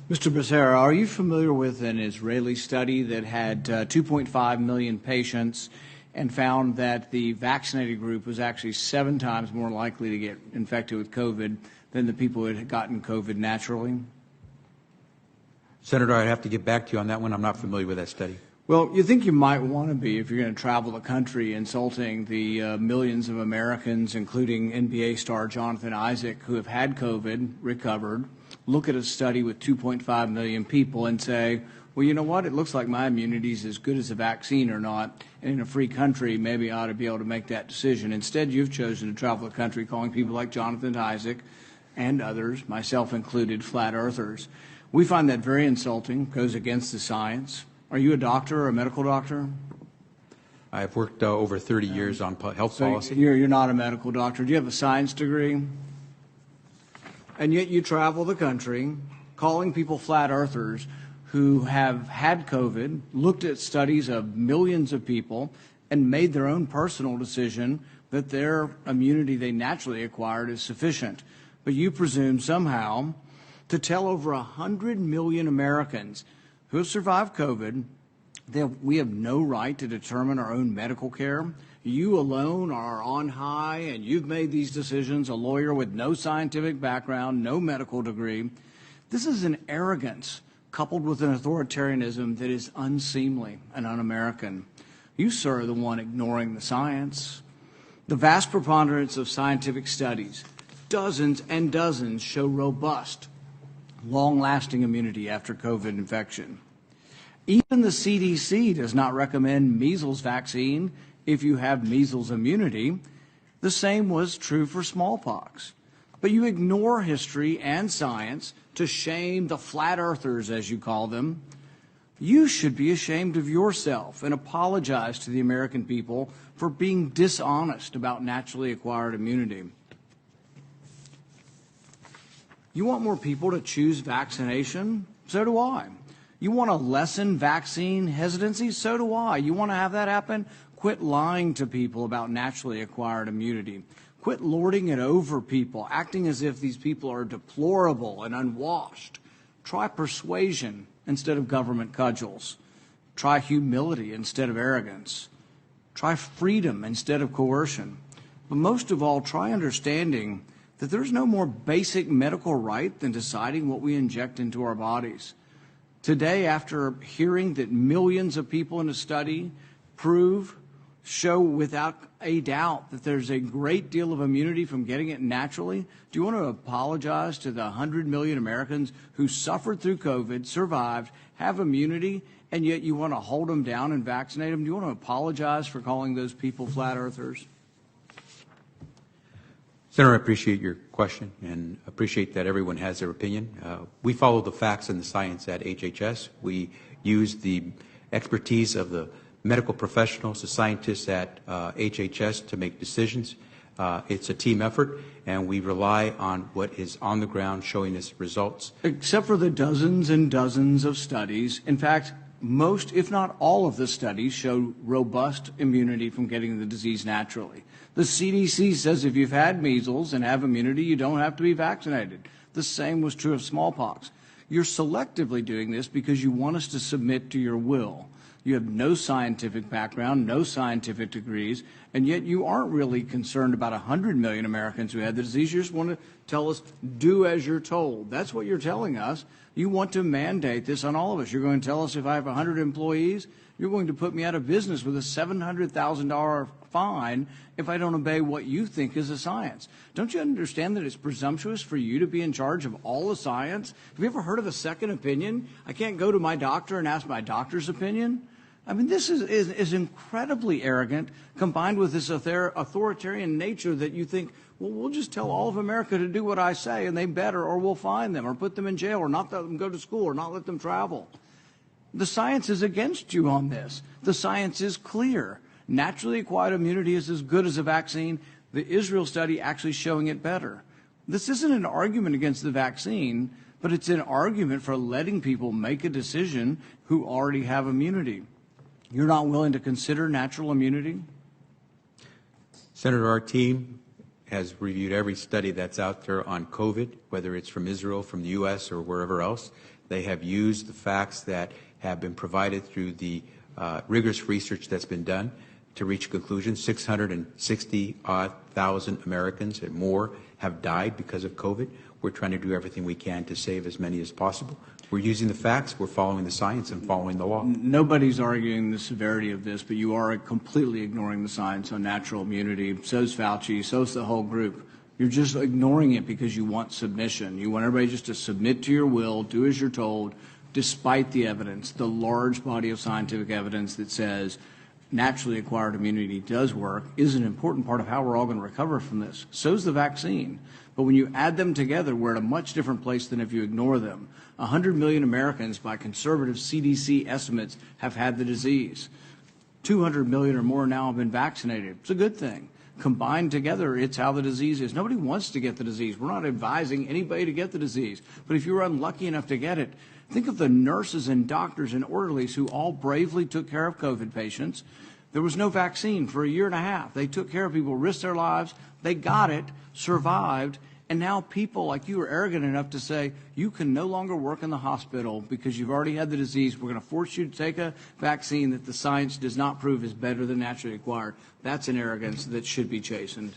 Mr. Becerra, are you familiar with an Israeli study that had 2.5 million patients and found that the vaccinated group was actually 7 times more likely to get infected with COVID than the people who had gotten COVID naturally? Senator, I'd have to get back to you on that one. I'm not familiar with that study. Well, you think you might want to be if you're going to travel the country insulting the millions of Americans, including NBA star Jonathan Isaac, who have had COVID, recovered, look at a study with 2.5 million people and say, well, you know what, it looks like my immunity is as good as a vaccine or not, and in a free country, maybe I ought to be able to make that decision. Instead, you've chosen to travel the country calling people like Jonathan Isaac and others, myself included, flat earthers. We find that very insulting, goes against the science. Are you a doctor or a medical doctor? I've worked over 30 years on health policy. You're not a medical doctor. Do you have a science degree? And yet you travel the country calling people flat earthers who have had COVID, looked at studies of millions of people, and made their own personal decision that their immunity they naturally acquired is sufficient. But you presume somehow to tell over 100 million Americans who have survived COVID that we have no right to determine our own medical care. You alone are on high, and you've made these decisions, a lawyer with no scientific background, no medical degree. This is an arrogance coupled with an authoritarianism that is unseemly and un-American. You, sir, are the one ignoring the science. The vast preponderance of scientific studies, dozens and dozens, show robust, long-lasting immunity after COVID infection. Even the CDC does not recommend measles vaccine if you have measles immunity. The same was true for smallpox. But you ignore history and science to shame the flat earthers, as you call them. You should be ashamed of yourself and apologize to the American people for being dishonest about naturally acquired immunity. You want more people to choose vaccination? So do I. You want to lessen vaccine hesitancy? So do I. You want to have that happen? Quit lying to people about naturally acquired immunity. Quit lording it over people, acting as if these people are deplorable and unwashed. Try persuasion instead of government cudgels. Try humility instead of arrogance. Try freedom instead of coercion. But most of all, try understanding that there's no more basic medical right than deciding what we inject into our bodies. Today, after hearing that millions of people in a study show without a doubt that there's a great deal of immunity from getting it naturally, do you want to apologize to the 100 million Americans who suffered through COVID, survived, have immunity, and yet you want to hold them down and vaccinate them? Do you want to apologize for calling those people flat earthers? Senator, I appreciate your question and appreciate that everyone has their opinion. We follow the facts and the science at HHS. We use the expertise of the medical professionals, the scientists at HHS to make decisions. It's a team effort, and we rely on what is on the ground showing us results. Except for the dozens and dozens of studies. In fact, most, if not all of the studies show robust immunity from getting the disease naturally. The CDC says if you've had measles and have immunity, you don't have to be vaccinated. The same was true of smallpox. You're selectively doing this because you want us to submit to your will. You have no scientific background, no scientific degrees, and yet you aren't really concerned about 100 million Americans who had the disease. You just want to tell us, do as you're told. That's what you're telling us. You want to mandate this on all of us. You're going to tell us if I have 100 employees, you're going to put me out of business with a $700,000 fine if I don't obey what you think is a science. Don't you understand that it's presumptuous for you to be in charge of all the science? Have you ever heard of a second opinion? I can't go to my doctor and ask my doctor's opinion. I mean, this is incredibly arrogant, combined with this authoritarian nature that you think, well, we'll just tell all of America to do what I say, and they better, or we'll fine them, or put them in jail, or not let them go to school, or not let them travel. The science is against you on this. The science is clear. Naturally acquired immunity is as good as a vaccine. The Israel study actually showing it better. This isn't an argument against the vaccine, but it's an argument for letting people make a decision who already have immunity. You're not willing to consider natural immunity? Senator, our team has reviewed every study that's out there on COVID, whether it's from Israel, from the U.S., or wherever else. They have used the facts that have been provided through the rigorous research that's been done to reach a conclusion. 660,000 Americans and more have died because of COVID. We're trying to do everything we can to save as many as possible. We're using the facts, we're following the science, and following the law. Nobody's arguing the severity of this, but you are completely ignoring the science on natural immunity. So's Fauci, so's the whole group. You're just ignoring it because you want submission. You want everybody just to submit to your will, do as you're told, despite the evidence, the large body of scientific evidence that says naturally acquired immunity does work, is an important part of how we're all going to recover from this. So's the vaccine. But when you add them together, we're at a much different place than if you ignore them. 100 million Americans, by conservative CDC estimates, have had the disease. 200 million or more now have been vaccinated. It's a good thing. Combined together, it's how the disease is. Nobody wants to get the disease. We're not advising anybody to get the disease. But if you're unlucky enough to get it, think of the nurses and doctors and orderlies who all bravely took care of COVID patients. There was no vaccine for a year and a half. They took care of people, risked their lives. They got it, survived, and now people like you are arrogant enough to say you can no longer work in the hospital because you've already had the disease. We're going to force you to take a vaccine that the science does not prove is better than naturally acquired. That's an arrogance that should be chastened.